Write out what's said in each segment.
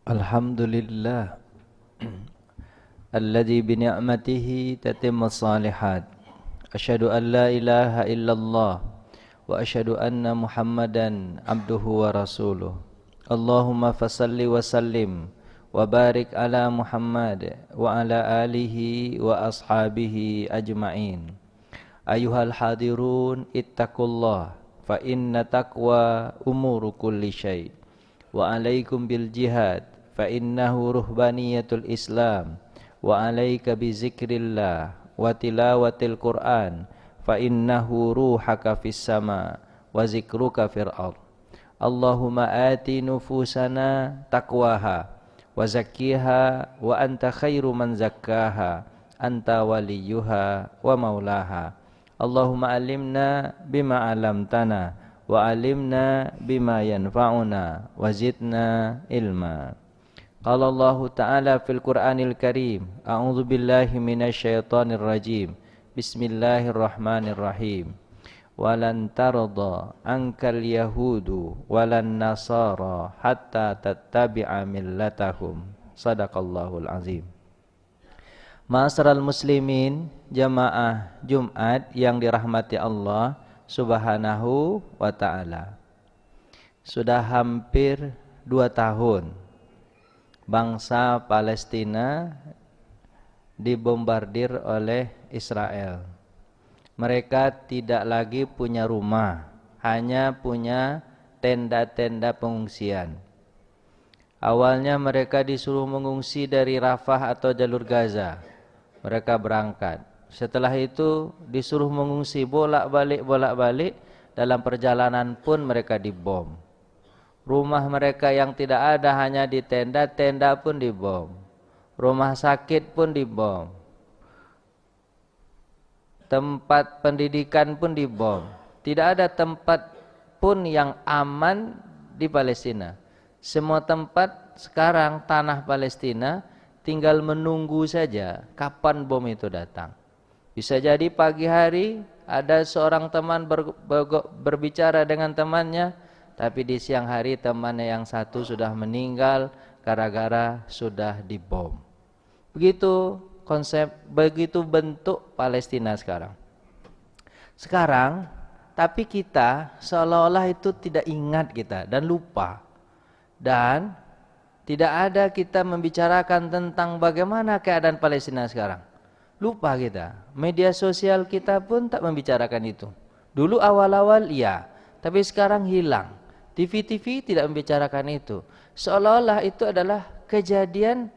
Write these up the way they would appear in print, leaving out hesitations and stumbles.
Alhamdulillah alladzi bi ni'matihi tatimmus shalihat. Asyhadu an la ilaha illallah wa asyhadu anna Muhammadan abduhu wa rasuluh. Allahumma fassalli wa sallim wa barik ala Muhammad wa ala alihi wa ashabihi ajma'in. Ayuhal hadirun ittaqullah fa inna taqwa umuru kulli syai'. Wa alaikum bil jihad fa innahu ruhbaniyatul Islam wa alaika bi zikrillah wa tilawatil Qur'an fa innahu ruhaka fis sama wa zikruka fil ard. Allahumma ati nufusana taqwaha wa zakkiha wa anta khairu man zakkaha anta waliyuha wa maulaha. Allahumma alimna bima alamtana wa alimna bima yanfa'una wa zidna ilma. Qala Allah Ta'ala fil Qur'anil Karim, a'udzu billahi minasy syaithanir rajim. Bismillahirrahmanirrahim. Walan tarda ankal yahudu walan nasara hatta tattabi'a millatahum. Shadaqallahul azim. Ma'asyiral muslimin, jamaah Jumat yang dirahmati Allah Subhanahu wa ta'ala. Sudah hampir 2 tahun bangsa Palestina dibombardir oleh Israel. Mereka tidak lagi punya rumah, hanya punya tenda-tenda pengungsian. Awalnya mereka disuruh mengungsi dari Rafah atau jalur Gaza. Mereka berangkat. Setelah itu disuruh mengungsi bolak-balik. Dalam perjalanan pun mereka dibom. Rumah mereka yang tidak ada hanya di tenda, tenda pun dibom. Rumah sakit pun dibom. Tempat pendidikan pun dibom. Tidak ada tempat pun yang aman di Palestina. Semua tempat sekarang tanah Palestina tinggal menunggu saja kapan bom itu datang. Bisa jadi pagi hari ada seorang teman berbicara dengan temannya, tapi di siang hari temannya yang satu sudah meninggal gara-gara sudah dibom. Begitu konsep, begitu bentuk Palestina sekarang. Sekarang, tapi kita seolah-olah itu tidak ingat kita dan lupa. Dan tidak ada kita membicarakan tentang bagaimana keadaan Palestina sekarang. Lupa kita. Media sosial kita pun tak membicarakan itu. Dulu awal-awal iya, tapi sekarang hilang. TV-TV tidak membicarakan itu. Seolah-olah itu adalah kejadian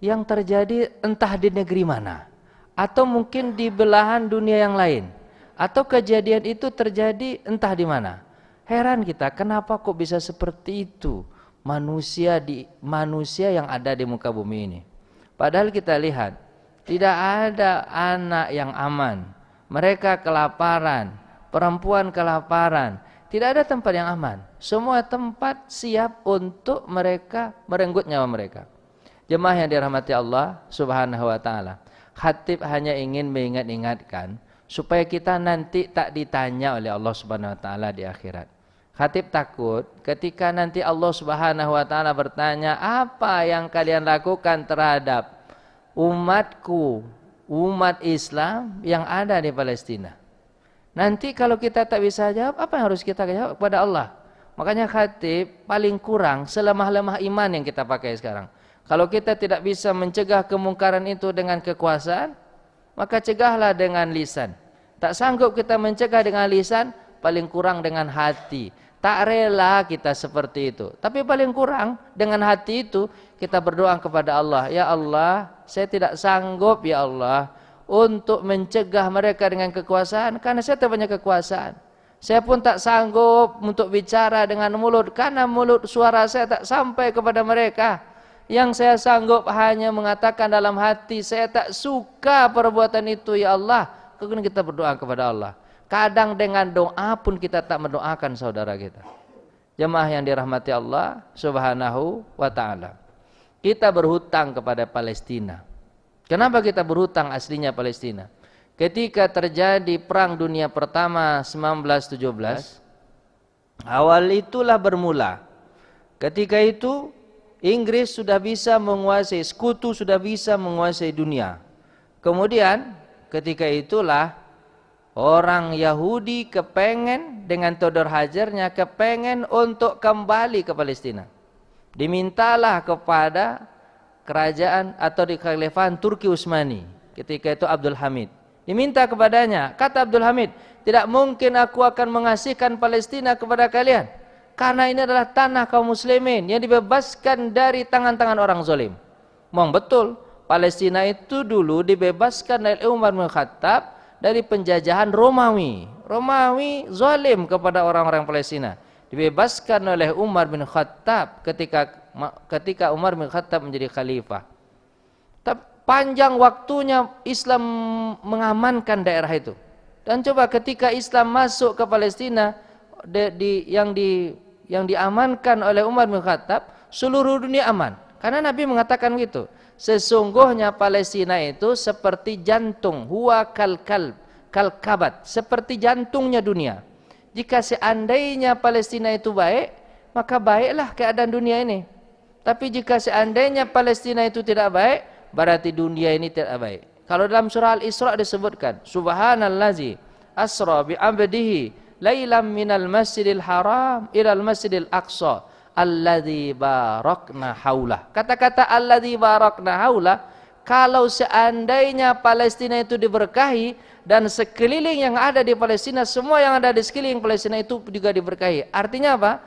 yang terjadi entah di negeri mana, atau mungkin di belahan dunia yang lain, atau kejadian itu terjadi entah di mana. Heran kita, kenapa kok bisa seperti itu manusia yang ada di muka bumi ini. Padahal kita lihat, tidak ada anak yang aman. Mereka kelaparan, perempuan kelaparan. Tidak ada tempat yang aman. Semua tempat siap untuk mereka merenggut nyawa mereka. Jemaah yang dirahmati Allah Subhanahu wa ta'ala, khatib hanya ingin mengingat-ingatkan supaya kita nanti tak ditanya oleh Allah Subhanahu wa ta'ala di akhirat. Khatib takut ketika nanti Allah Subhanahu wa ta'ala bertanya, apa yang kalian lakukan terhadap umatku, umat Islam yang ada di Palestina? Nanti kalau kita tak bisa jawab, apa yang harus kita jawab kepada Allah? Makanya khatib paling kurang selemah-lemah iman yang kita pakai sekarang. Kalau kita tidak bisa mencegah kemungkaran itu dengan kekuasaan, maka cegahlah dengan lisan. Tak sanggup kita mencegah dengan lisan, paling kurang dengan hati. Tak rela kita seperti itu, tapi paling kurang dengan hati itu kita berdoa kepada Allah. Ya Allah, saya tidak sanggup ya Allah untuk mencegah mereka dengan kekuasaan, karena saya tak punya kekuasaan. Saya pun tak sanggup untuk bicara dengan mulut, karena mulut suara saya tak sampai kepada mereka. Yang saya sanggup hanya mengatakan dalam hati, saya tak suka perbuatan itu ya Allah. Kemudian kita berdoa kepada Allah. Kadang dengan doa pun kita tak mendoakan saudara kita. Jemaah yang dirahmati Allah Subhanahu wa ta'ala. Kita berhutang kepada Palestina. Kenapa kita berhutang aslinya Palestina? Ketika terjadi Perang Dunia Pertama 1917, awal itulah bermula. Ketika itu Inggris sudah bisa menguasai, sekutu sudah bisa menguasai dunia. Kemudian ketika itulah orang Yahudi kepengen dengan Todor Hajarnya kepengen untuk kembali ke Palestina. Dimintalah kepada kerajaan atau di kekhalifahan Turki Utsmani. Ketika itu Abdul Hamid. Diminta kepadanya, kata Abdul Hamid, tidak mungkin aku akan mengasihkan Palestina kepada kalian. Karena ini adalah tanah kaum muslimin yang dibebaskan dari tangan-tangan orang zalim. Memang betul, Palestina itu dulu dibebaskan oleh Umar bin Khattab dari penjajahan Romawi. Romawi zalim kepada orang-orang Palestina. Dibebaskan oleh Umar bin Khattab ketika Umar bin Khattab menjadi khalifah. Panjang waktunya Islam mengamankan daerah itu. Dan coba ketika Islam masuk ke Palestina yang diamankan oleh Umar bin Khattab, seluruh dunia aman. Karena Nabi mengatakan gitu. Sesungguhnya Palestina itu seperti jantung, huwa kalkabat, seperti jantungnya dunia. Jika seandainya Palestina itu baik, maka baiklah keadaan dunia ini. Tapi jika seandainya Palestina itu tidak baik, berarti dunia ini tidak baik. Kalau dalam surah Al-Isra disebutkan, Subhanallazi asra bi 'abdihi lailam minal masjidil haram ilal masjidil aqsa alladzi barakna haulah. Kata-kata alladzi barakna haulah, kalau seandainya Palestina itu diberkahi dan sekeliling yang ada di Palestina, semua yang ada di sekeliling Palestina itu juga diberkahi. Artinya apa?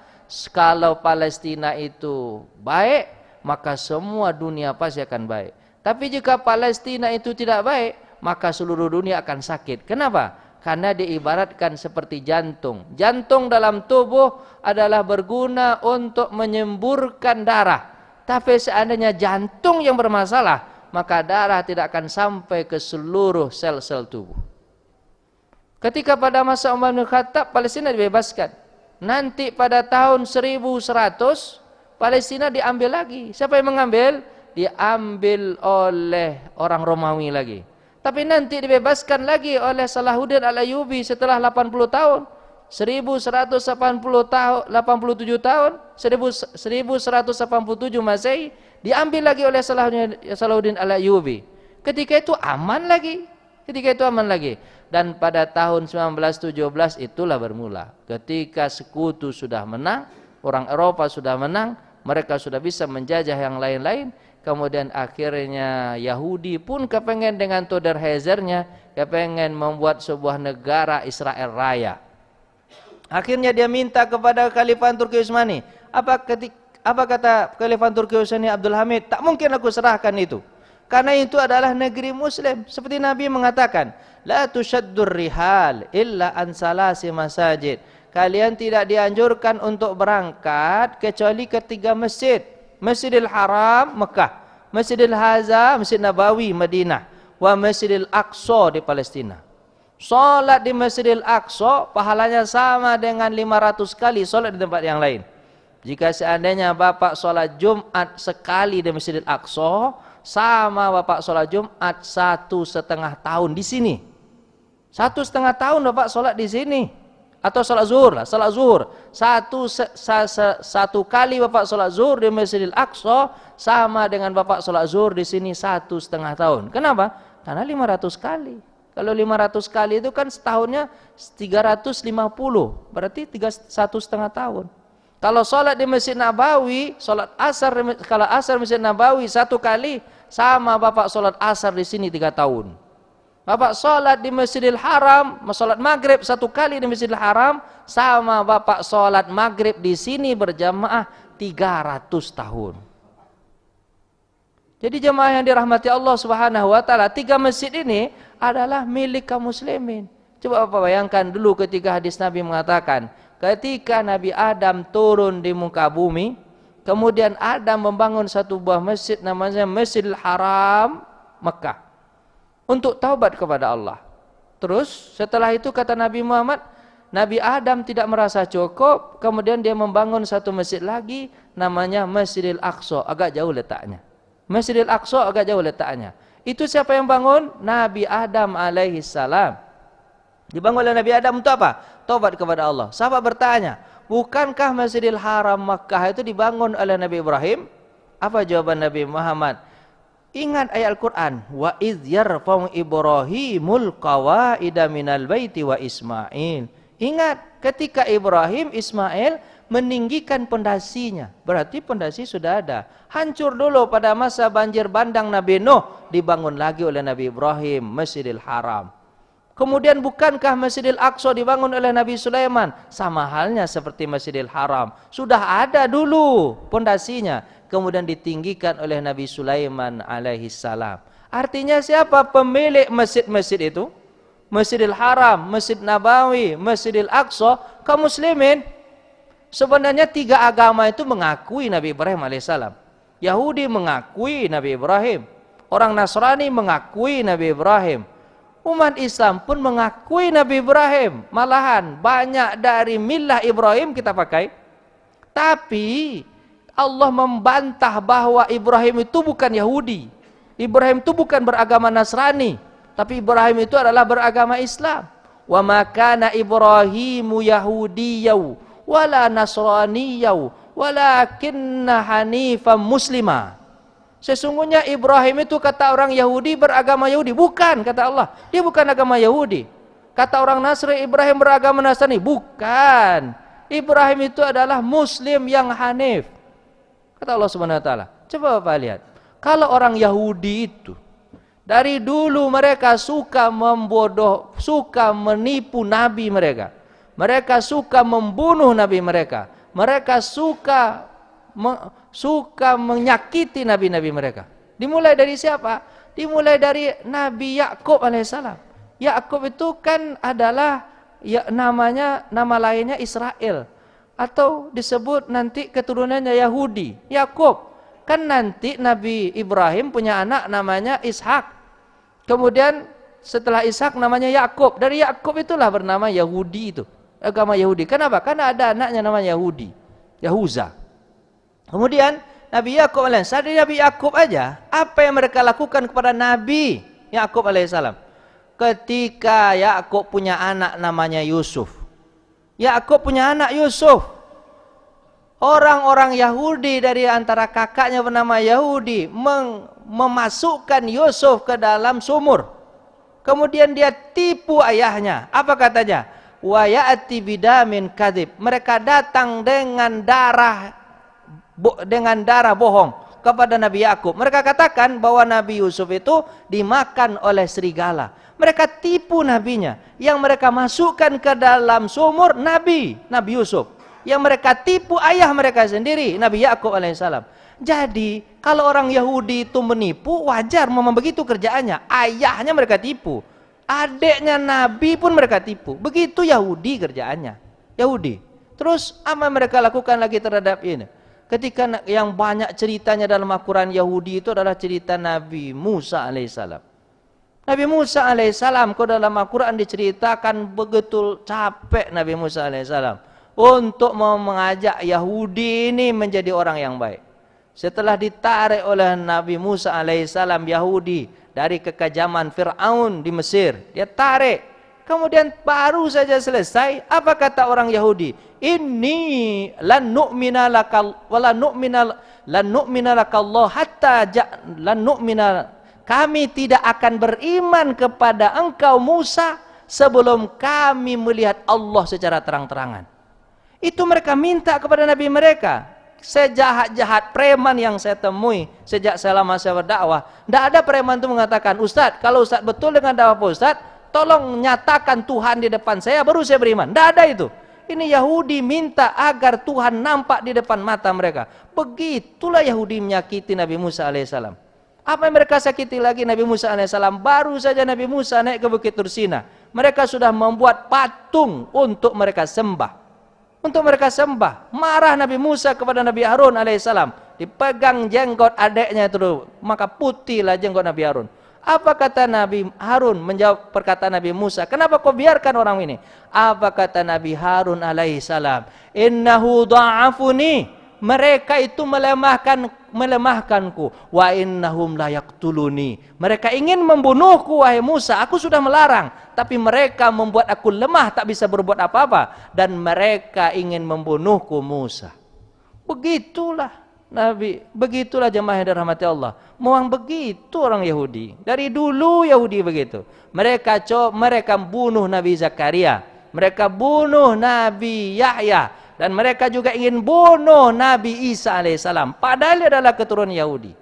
Kalau Palestina itu baik, maka semua dunia pasti akan baik. Tapi jika Palestina itu tidak baik, maka seluruh dunia akan sakit. Kenapa? Karena diibaratkan seperti jantung. Jantung dalam tubuh adalah berguna untuk menyemburkan darah. Tapi seandainya jantung yang bermasalah, maka darah tidak akan sampai ke seluruh sel-sel tubuh. Ketika pada masa Umar bin Khattab, Palestina dibebaskan. Nanti pada tahun 1100, Palestina diambil lagi. Siapa yang mengambil? Diambil oleh orang Romawi lagi. Tapi nanti dibebaskan lagi oleh Salahuddin Al-Ayyubi setelah 80 tahun. 1187 tahun, 1187 Masehi, diambil lagi oleh Salahuddin Al-Ayyubi. Ketika itu aman lagi. Dan pada tahun 1917 itulah bermula. Ketika sekutu sudah menang, orang Eropa sudah menang, mereka sudah bisa menjajah yang lain-lain. Kemudian akhirnya Yahudi pun kepengen dengan Todor Hazarnya, kepengen membuat sebuah negara Israel Raya. Akhirnya dia minta kepada Khalifah Turki Utsmani. Apa kata Khalifah Turki Utsmani Abdul Hamid? Tak mungkin aku serahkan itu. Karena itu adalah negeri Muslim. Seperti Nabi mengatakan, la tushaddur rihal illa an salasi masajid. Kalian tidak dianjurkan untuk berangkat kecuali ke 3 masjid. Masjidil Haram Mekah, Masjidil Haza, Masjid Nabawi Madinah, wa Masjidil Aqsa di Palestina. Salat di Masjidil Aqsa pahalanya sama dengan 500 kali salat di tempat yang lain. Jika seandainya Bapak salat Jumat sekali di Masjidil Aqsa, sama Bapak salat Jumat 1,5 tahun di sini. 1,5 tahun Bapak salat di sini. Atau salat zuhur lah, salat zuhur. Satu kali Bapak salat zuhur di Masjidil Aqsa sama dengan Bapak salat zuhur di sini 1,5 tahun. Kenapa? Karena 500 kali. Kalau 500 kali itu kan setahunnya 350, berarti 1,5 tahun. Kalau salat di Masjid Nabawi, salat asar kalau asar Masjid Nabawi 1 kali sama Bapak salat asar di sini 3 tahun. Bapak sholat di Masjidil Haram, sholat maghrib 1 kali di Masjidil Haram, sama Bapak sholat maghrib di sini berjamaah 300 tahun. Jadi jemaah yang dirahmati Allah Subhanahu wa taala, 3 masjid ini adalah milik kaum muslimin. Coba Bapak bayangkan dulu ketika hadis Nabi mengatakan, ketika Nabi Adam turun di muka bumi, kemudian Adam membangun satu buah masjid namanya Masjidil Haram Mekah. Untuk taubat kepada Allah. Terus setelah itu kata Nabi Muhammad, Nabi Adam tidak merasa cukup, kemudian dia membangun satu masjid lagi namanya Masjidil Aqsa, agak jauh letaknya. Masjidil Aqsa agak jauh letaknya. Itu siapa yang bangun? Nabi Adam alaihi salam. Dibangun oleh Nabi Adam untuk apa? Taubat kepada Allah. Sahabat bertanya, bukankah Masjidil Haram Makkah itu dibangun oleh Nabi Ibrahim? Apa jawaban Nabi Muhammad? Ingat ayat Al-Quran, wa idh yarfa'u Ibrahimul qawaida minal baiti wa Ismail. Ingat ketika Ibrahim, Ismail meninggikan pondasinya. Berarti pondasi sudah ada. Hancur dulu pada masa banjir bandang Nabi Nuh, dibangun lagi oleh Nabi Ibrahim Masjidil Haram. Kemudian bukankah Masjidil Aqsa dibangun oleh Nabi Sulaiman? Sama halnya seperti Masjidil Haram. Sudah ada dulu pondasinya. Kemudian ditinggikan oleh Nabi Sulaiman alaihi salam. Artinya siapa pemilik masjid-masjid itu? Masjidil Haram, Masjid Nabawi, Masjidil Aqsa, kaum muslimin. Sebenarnya tiga agama itu mengakui Nabi Ibrahim alaihissalam. Yahudi mengakui Nabi Ibrahim. Orang Nasrani mengakui Nabi Ibrahim. Umat Islam pun mengakui Nabi Ibrahim. Malahan banyak dari milah Ibrahim kita pakai. Tapi Allah membantah bahwa Ibrahim itu bukan Yahudi. Ibrahim itu bukan beragama Nasrani, tapi Ibrahim itu adalah beragama Islam. Wa ma kana Ibrahimu Yahudiyaw wala Nasraniyaw walakinna hanifan muslima. Sesungguhnya Ibrahim itu kata orang Yahudi beragama Yahudi, bukan kata Allah. Dia bukan agama Yahudi. Kata orang Nasrani Ibrahim beragama Nasrani, bukan. Ibrahim itu adalah muslim yang hanif. Kata Allah Subhanahu wa taala. Coba Bapak lihat. Kalau orang Yahudi itu dari dulu mereka suka suka menipu nabi mereka. Mereka suka membunuh nabi mereka. Mereka suka menyakiti nabi-nabi mereka. Dimulai dari siapa? Dimulai dari Nabi Yakub alaihissalam. Yakub itu kan adalah nama lainnya Israel. Atau disebut nanti keturunannya Yahudi, Yakub. Kan nanti Nabi Ibrahim punya anak namanya Ishak. Kemudian setelah Ishak namanya Yakub. Dari Yakub itulah bernama Yahudi itu. Agama Yahudi. Kenapa? Karena ada anaknya namanya Yahudi, Yahuza. Kemudian Nabi Yakub alaihissalam, dari Nabi Yakub aja, apa yang mereka lakukan kepada Nabi Yakub alaihissalam? Ketika Yakub punya anak namanya Yusuf. Yakub punya anak Yusuf. Orang-orang Yahudi dari antara kakaknya bernama Yahudi memasukkan Yusuf ke dalam sumur. Kemudian dia tipu ayahnya. Apa katanya? Wa ya'ti bidamin kadzib. Mereka datang dengan darah bohong kepada Nabi Yakub. Mereka katakan bahwa Nabi Yusuf itu dimakan oleh serigala. Mereka tipu nabinya. Yang mereka masukkan ke dalam sumur Nabi Yusuf. Yang mereka tipu ayah mereka sendiri, Nabi Yakub alaihissalam. Jadi kalau orang Yahudi itu menipu, wajar memang begitu kerjaannya. Ayahnya mereka tipu, adiknya Nabi pun mereka tipu. Begitu Yahudi kerjaannya. Yahudi. Terus apa mereka lakukan lagi terhadap ini? Ketika yang banyak ceritanya dalam Al-Quran Yahudi itu adalah cerita Nabi Musa alaihissalam. Nabi Musa alaihissalam, kalau dalam Al-Quran diceritakan begitu capek Nabi Musa alaihissalam untuk mengajak Yahudi ini menjadi orang yang baik. Setelah ditarik oleh Nabi Musa alaihissalam Yahudi dari kekejaman Fir'aun di Mesir, dia tarik. Kemudian baru saja selesai, apa kata orang Yahudi? Inni lan nu'mina lakal wala nu'mina lakallah hatta lan nu'mina. Kami tidak akan beriman kepada engkau Musa sebelum kami melihat Allah secara terang-terangan. Itu mereka minta kepada Nabi mereka. Sejahat-jahat preman yang saya temui sejak selama saya berdakwah, tidak ada preman itu mengatakan, Ustadz, kalau Ustadz betul dengan dakwah Ustadz, tolong nyatakan Tuhan di depan saya, baru saya beriman. Tidak ada itu. Ini Yahudi minta agar Tuhan nampak di depan mata mereka. Begitulah Yahudi menyakiti Nabi Musa alaihissalam. Apa yang mereka sakiti lagi Nabi Musa alaihissalam? Baru saja Nabi Musa naik ke Bukit Tursina, mereka sudah membuat patung untuk mereka sembah. Untuk mereka sembah. Marah Nabi Musa kepada Nabi Harun alaihissalam. Dipegang jenggot adiknya itu, maka putihlah jenggot Nabi Harun. Apa kata Nabi Harun menjawab perkataan Nabi Musa? Kenapa kau biarkan orang ini? Apa kata Nabi Harun alaihissalam? Innahu dha'afuni. Mereka itu melemahkanku. Wa innahum la yaqtuluni. Mereka ingin membunuhku wahai Musa. Aku sudah melarang, tapi mereka membuat aku lemah, tak bisa berbuat apa-apa, dan mereka ingin membunuhku Musa. Begitulah Nabi, begitulah jemaah yang dirahmati Allah. Memang begitu orang Yahudi. Dari dulu Yahudi begitu. Mereka bunuh Nabi Zakaria, mereka bunuh Nabi Yahya, dan mereka juga ingin bunuh Nabi Isa alaihissalam. Padahal dia adalah keturunan Yahudi,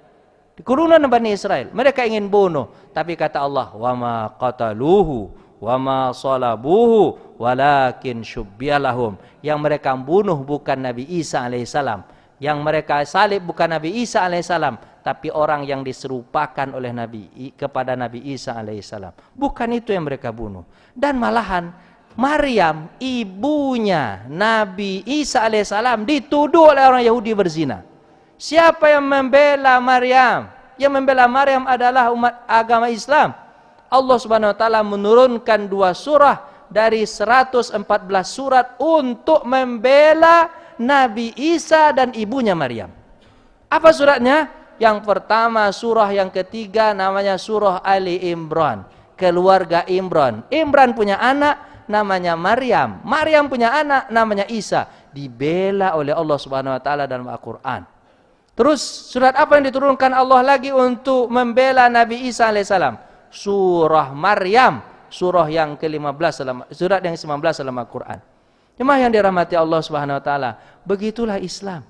keturunan Bani Israel. Mereka ingin bunuh, tapi kata Allah, wa ma qataluhu wa ma salabuhu walakin syubbiyalahum. Yang mereka bunuh bukan Nabi Isa alaihissalam, yang mereka salib bukan Nabi Isa alaihissalam, tapi orang yang diserupakan oleh kepada Nabi Isa alaihissalam. Bukan itu yang mereka bunuh. Dan malahan Maryam, ibunya Nabi Isa alaihissalam, dituduh oleh orang Yahudi berzina. Siapa yang membela Maryam? Yang membela Maryam adalah umat agama Islam. Allah Subhanahu wa taala menurunkan 2 surah dari 114 surat untuk membela Nabi Isa dan ibunya Maryam. Apa suratnya? Yang pertama, surah yang ketiga namanya surah Ali Imran, keluarga Imran. Imran punya anak namanya Maryam. Maryam punya anak namanya Isa. Dibela oleh Allah Subhanahu wa taala dalam Al-Qur'an. Terus surat apa yang diturunkan Allah lagi untuk membela Nabi Isa alaihissalam? Surah Maryam, surah yang ke-15 surat yang ke-19 dalam Al-Qur'an. Jemaah yang dirahmati Allah Subhanahu wa taala, begitulah Islam.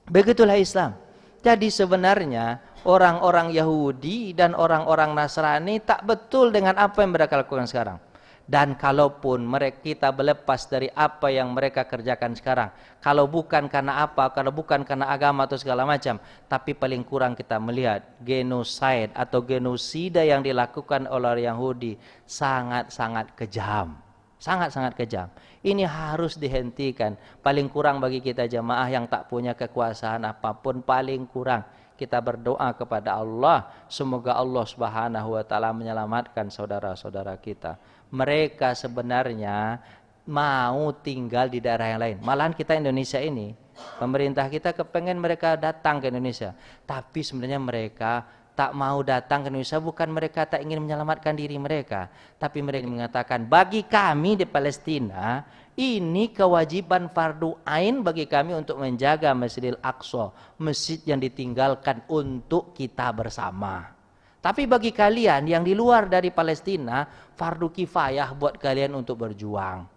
Begitulah Islam. Jadi sebenarnya orang-orang Yahudi dan orang-orang Nasrani tak betul dengan apa yang mereka lakukan sekarang. Dan kalaupun kita berlepas dari apa yang mereka kerjakan sekarang, kalau bukan karena apa, kalau bukan karena agama atau segala macam, tapi paling kurang kita melihat genocide atau genosida yang dilakukan oleh Yahudi sangat-sangat kejam. Sangat-sangat kejam. Ini harus dihentikan. Paling kurang bagi kita jemaah yang tak punya kekuasaan apapun, paling kurang kita berdoa kepada Allah, semoga Allah Subhanahu wa taala menyelamatkan saudara-saudara kita. Mereka sebenarnya mau tinggal di daerah yang lain. Malahan kita Indonesia ini, pemerintah kita kepengen mereka datang ke Indonesia, tapi sebenarnya mereka tak mau datang ke Indonesia bukan mereka tak ingin menyelamatkan diri mereka, tapi mereka mengatakan bagi kami di Palestina ini kewajiban fardu ain bagi kami untuk menjaga Masjidil Aqsa, masjid yang ditinggalkan untuk kita bersama. Tapi bagi kalian yang di luar dari Palestina, fardu kifayah buat kalian untuk berjuang.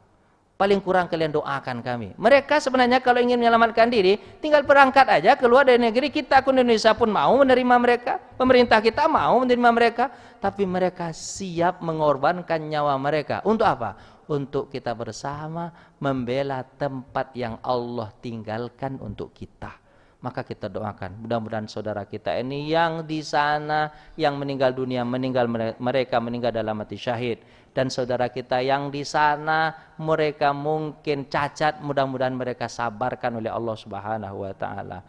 Paling kurang kalian doakan kami. Mereka sebenarnya kalau ingin menyelamatkan diri, tinggal berangkat aja keluar dari negeri. Kita pun Indonesia pun mau menerima mereka. Pemerintah kita mau menerima mereka. Tapi mereka siap mengorbankan nyawa mereka. Untuk apa? Untuk kita bersama membela tempat yang Allah tinggalkan untuk kita. Maka kita doakan, mudah-mudahan saudara kita ini yang di sana, yang meninggal dunia, mereka meninggal dalam mati syahid. Dan saudara kita yang di sana, mereka mungkin cacat, mudah-mudahan mereka sabarkan oleh Allah Subhanahu wa taala.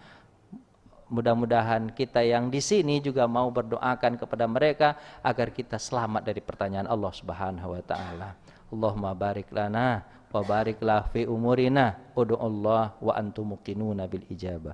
Mudah-mudahan kita yang di sini juga mau berdoakan kepada mereka agar kita selamat dari pertanyaan Allah Subhanahu wa taala. Allahumma barik lana wa barik la fi umurina ud'u Allah wa antum muqinuna bil ijabah.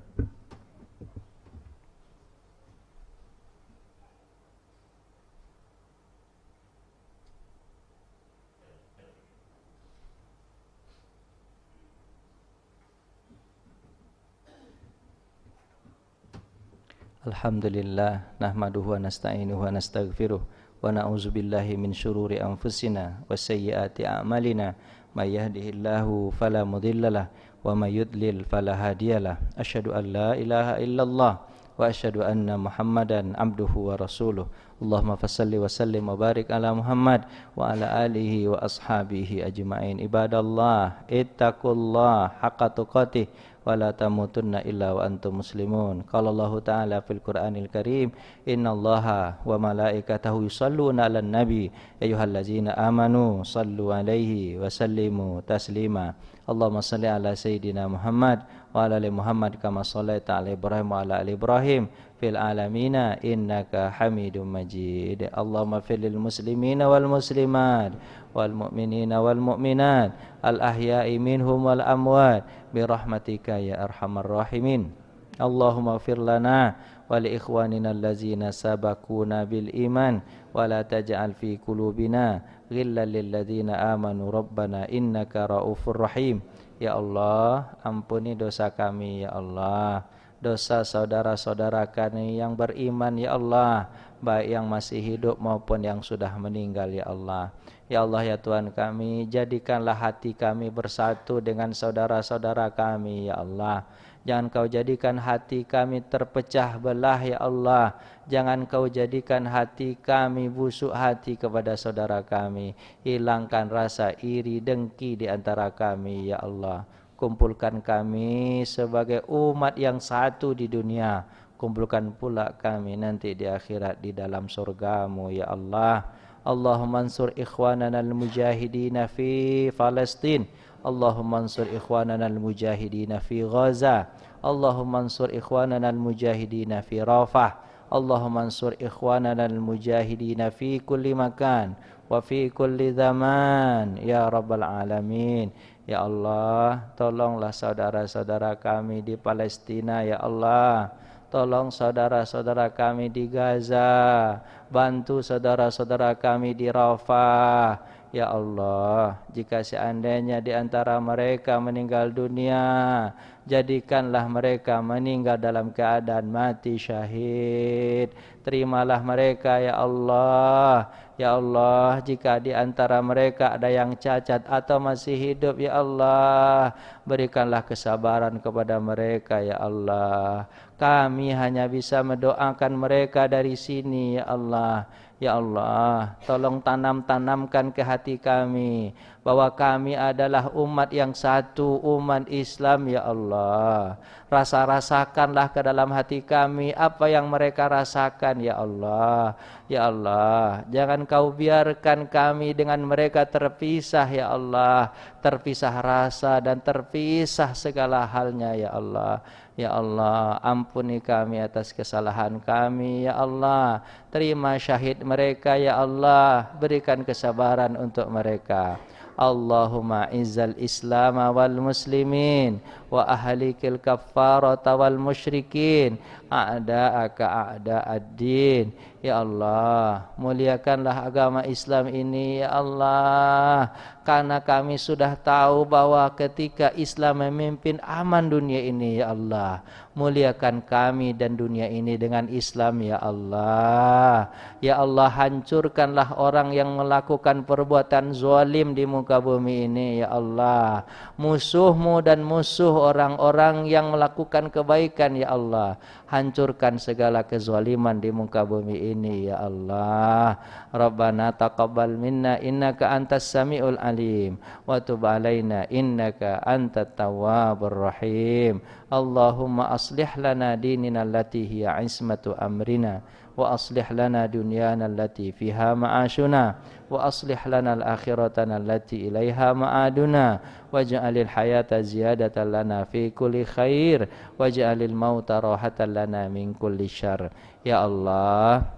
Alhamdulillah nahmaduhu wa nasta'inuhu wa nastaghfiruh wa na'udzu billahi min syururi anfusina wa sayyiati a'malina may yahdihillahu fala mudhillalah wa may yudlil fala hadiyalah. Asyhadu an la ilaha illallah wa asyhadu anna Muhammadan abduhu wa rasuluh. Allahumma fassalli wa sallim wa barik ala Muhammad wa ala alihi wa ashabihi ajma'in. Ibadallah ittaqullah haqqa tuqatih wa la tamutunna illa wa antum muslimun. Qala Allah ta'ala fil Qur'anil Karim, innallaha wa malaikatahu yusalluna 'alan nabi ayyuhallazina amanu sallu 'alaihi wa sallimu taslima. Allahumma salli ala sayyidina Muhammad wa ala ali Muhammad kama shallaita ala Ibrahim wa ala ali Ibrahim fil alamina innaka Hamidum Majid. Allahumma fil lil muslimina wal muslimat wal mu'minina wal mu'minat al ahya'i minhum wal amwat bi rahmatika ya arhamar rahimin. Allahumma fir lana wa li ikhwanina allazina sabaquna bil iman wa la taj'al fi qulubina ghillan lil ladzina amanu rabbana innaka raufur rahim. Ya Allah, ampuni dosa kami ya Allah. dosa saudara-saudara kami yang beriman ya Allah, baik yang masih hidup maupun yang sudah meninggal ya Allah. Ya Allah ya Tuhan kami, jadikanlah hati kami bersatu dengan saudara-saudara kami ya Allah. Jangan kau jadikan hati kami terpecah belah ya Allah. Jangan kau jadikan hati kami busuk hati kepada saudara kami. Hilangkan rasa iri dengki di antara kami ya Allah. Kumpulkan kami sebagai umat yang satu di dunia. Kumpulkan pula kami nanti di akhirat di dalam surgamu ya Allah. Allahumma ansur ikhwanana al-mujahidina fi Palestin. Allahumma ansur ikhwanana al-mujahidina fi Gaza. Allahumma ansur ikhwanana al-mujahidina fi Rafah. Allahumma ansur ikhwanana al-mujahidina fi kulli makan wa fi kulli zaman ya rabbal alamin. Ya Allah, tolonglah saudara-saudara kami di Palestina ya Allah. Tolong saudara-saudara kami di Gaza, bantu saudara-saudara kami di Rafah. Ya Allah, jika seandainya di antara mereka meninggal dunia, jadikanlah mereka meninggal dalam keadaan mati syahid. Terimalah mereka ya Allah. Ya Allah, jika di antara mereka ada yang cacat atau masih hidup ya Allah, berikanlah kesabaran kepada mereka ya Allah. Kami hanya bisa mendoakan mereka dari sini ya Allah. Ya Allah, tolong tanamkan ke hati kami bahwa kami adalah umat yang satu, umat Islam ya Allah. Rasakanlah ke dalam hati kami apa yang mereka rasakan ya Allah. Ya Allah, jangan kau biarkan kami dengan mereka terpisah ya Allah. Terpisah rasa dan terpisah segala halnya ya Allah. Ya Allah, ampuni kami atas kesalahan kami ya Allah. Terima syahid mereka ya Allah. Berikan kesabaran untuk mereka. Allahumma izzal islam wal muslimin wa ahlikil kaffarata wal musyrikin a'da'aka a'da'ad-din. Ya Allah, muliakanlah agama Islam ini ya Allah, karena kami sudah tahu bahwa ketika Islam memimpin aman dunia ini ya Allah. Muliakan kami dan dunia ini dengan Islam ya Allah. Ya Allah, hancurkanlah orang yang melakukan perbuatan zalim di muka bumi ini ya Allah. Musuhmu dan musuh orang-orang yang melakukan kebaikan ya Allah. Hancurkan segala kezaliman di muka bumi ini ya Allah. Rabbana taqabbal minna innaka antas samiul alim wa tub alaina innaka antat tawwabur rahim. Allahumma aslih lana dinina allati hiya ismatu amrina wa aslih lana dunyana allati fiha ma'ashuna wa aslih lana al-akhiratana allati ilaiha ma'aduna waj'alil hayata ziyadatan lana fi kulli khair waj'alil mauta rahatan lana min kulli syarr. Ya Allah,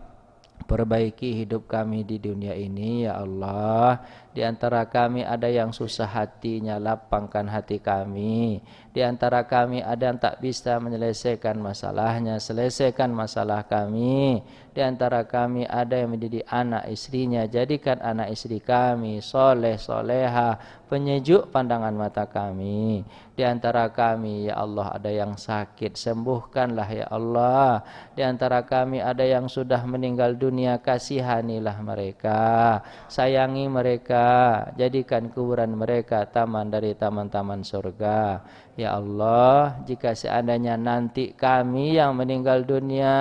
perbaiki hidup kami di dunia ini ya Allah. Di antara kami ada yang susah hatinya, lapangkan hati kami. Di antara kami ada yang tak bisa menyelesaikan masalahnya, selesaikan masalah kami. Di antara kami ada yang mendidik anak istrinya, jadikan anak istri kami soleh soleha, penyejuk pandangan mata kami. Di antara kami ya Allah ada yang sakit, sembuhkanlah ya Allah. Di antara kami ada yang sudah meninggal dunia, kasihanilah mereka, sayangi mereka, jadikan kuburan mereka taman dari taman-taman surga. Ya Allah, jika seandainya nanti kami yang meninggal dunia,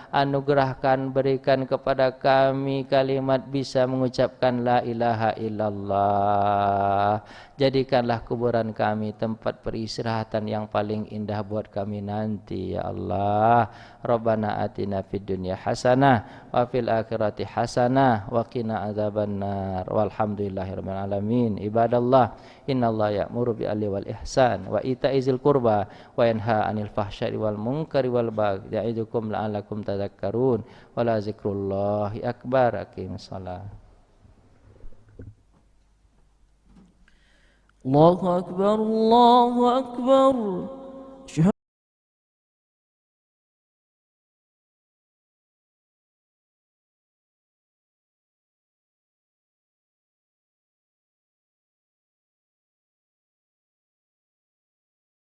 anugerahkan, berikan kepada kami kalimat bisa mengucapkan la ilaha illallah. Jadikanlah kuburan kami tempat peristirahatan yang paling indah buat kami nanti ya Allah. Rabbana atina fid dunya hasanah wa fil akhirati hasanah wa qina adzabannar. Walhamdulillahirabbil alamin. Ibadallah, innallaha ya'muru bil adli wal ihsan wa ita'izil qurba wa yanha 'anil fahsya'i wal munkari wal baghi ya'idukum la'allakum tadhakkarun. Wa la zikrullahi akbar. Aqimus shalah. Allahu akbar, Allahu akbar.